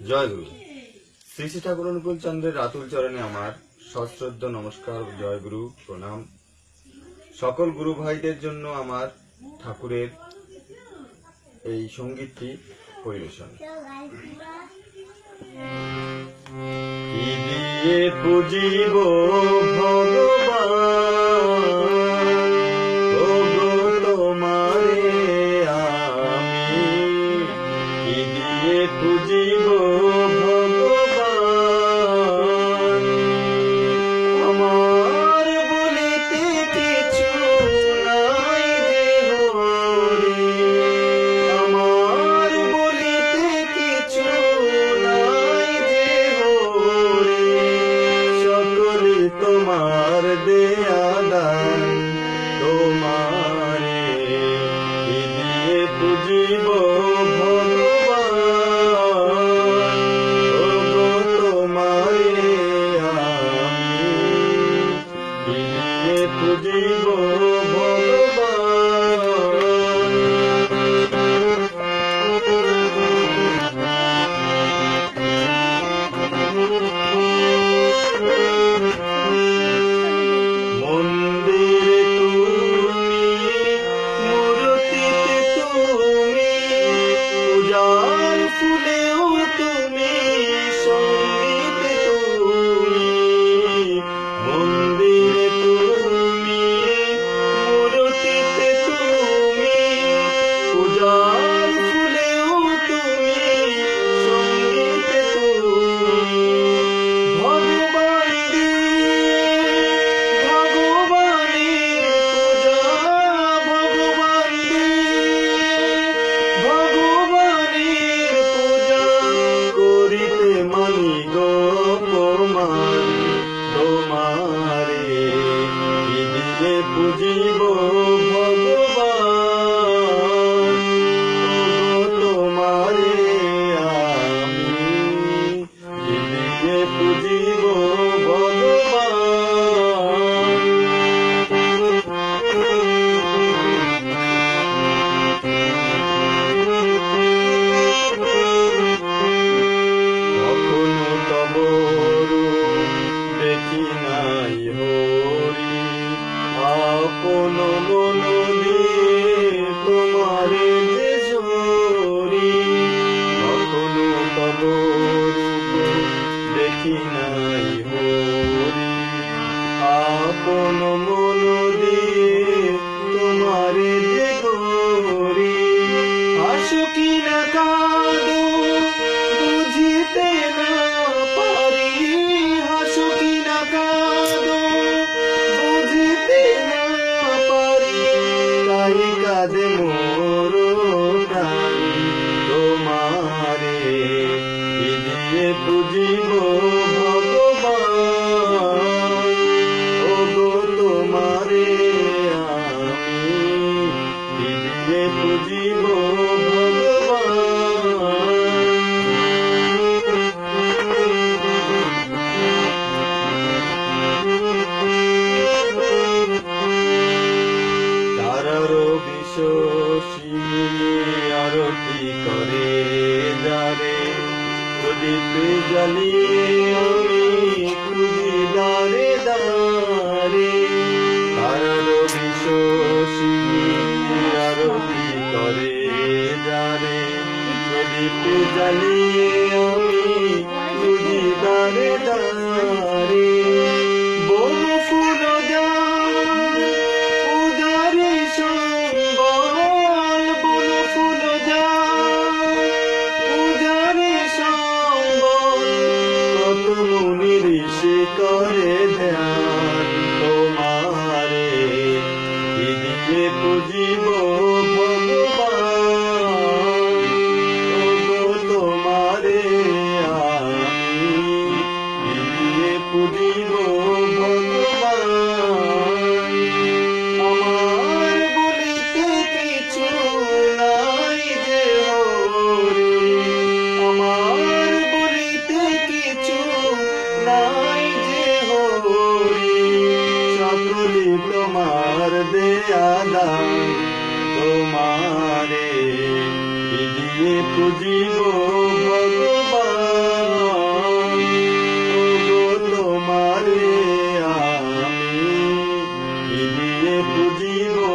জয় গুরু। শ্রী শ্রী ঠাকুর অনুকূল চন্দ্রের রাতুল চরণে আমার সশ্রদ্ধ নমস্কার, জয় গুরু, প্রণাম। সকল গুরু ভাইদের জন্য আমার ঠাকুরের এই সঙ্গীতটি পরিবেশন। কি দিয়ে পুজিব ভগবান, ওগো তোমারে আমি, কি দিয়ে পুজিব ভগবান। আমার বলিতে কিছু নাই দেহরে, আমার বলিতে কিছু নাই দেহরে, সকলে তোমার দেয়া দান, তোমারে কি দিয়ে পুজিব ভগবান, ওগো তোমারে আমি, কি দিয়ে পুজিব ভগবান। মন্দিরে তুমি, মূর্তিতে তুমি, পূজার ফুলেও তুমি, সঙ্গীতে তুমি। মন্দিরে তুমি, মূর্তিতে তুমি, পূজার ফুলেও তুমি, সঙ্গীতে তুমি। ভগবানের পূজা করিতে মানি গো প্রমাণ, তোমারে কি দিয়ে পুজিব ভগবান, ওগো তোমারে আমি, কি দিয়ে পুজিব ভগবান। কখনো তব রূপ দেখি নাই হরি, আপন মন দিয়ে তোমারে যে ঝরি। কখনো তব রূপ দেখি নাই হরি, আপন মন দিয়ে তোমারে যে গরি। আসো কি না কাঁদো বুঝিতে না পারি, হাসো কি না কাঁদো বুঝিতে না পারি, তাই কাঁদে মোর প্রাণ, তোমারে কি দিয়ে পুজিব ভগবান, ওগো তোমারে আমি, কি দিয়ে পুজিব ভগবান। তারার বিশ্বসী আরতি করে যারে, প্রদীপ জ্বালিয়ে আমি খুঁজি দ্বারে দ্বারে। তারার বিশ্বসী আরতি করে যারে, প্রদীপ জ্বালিয়ে আমি খুঁজি দ্বারে দ্বারে। বন ফুল যার উদারে সম্বল, বন ফুল যার উদারে সম্বল, কত মুনি ঋষি করে ধ্যান, তোমারে কি দিয়ে পুজিব ভগবান, ওগো তোমারে আমি, কি দিয়ে পুজিব ভগবান। আমার বলিতে কিছু নাই যে হরি, আমার বলিতে কিছু নাই যে হরি, সকলে তোমার দেয়া দান, তোমারে কি দিয়ে পুজিব ভগবান। দিয়ে বুঝিব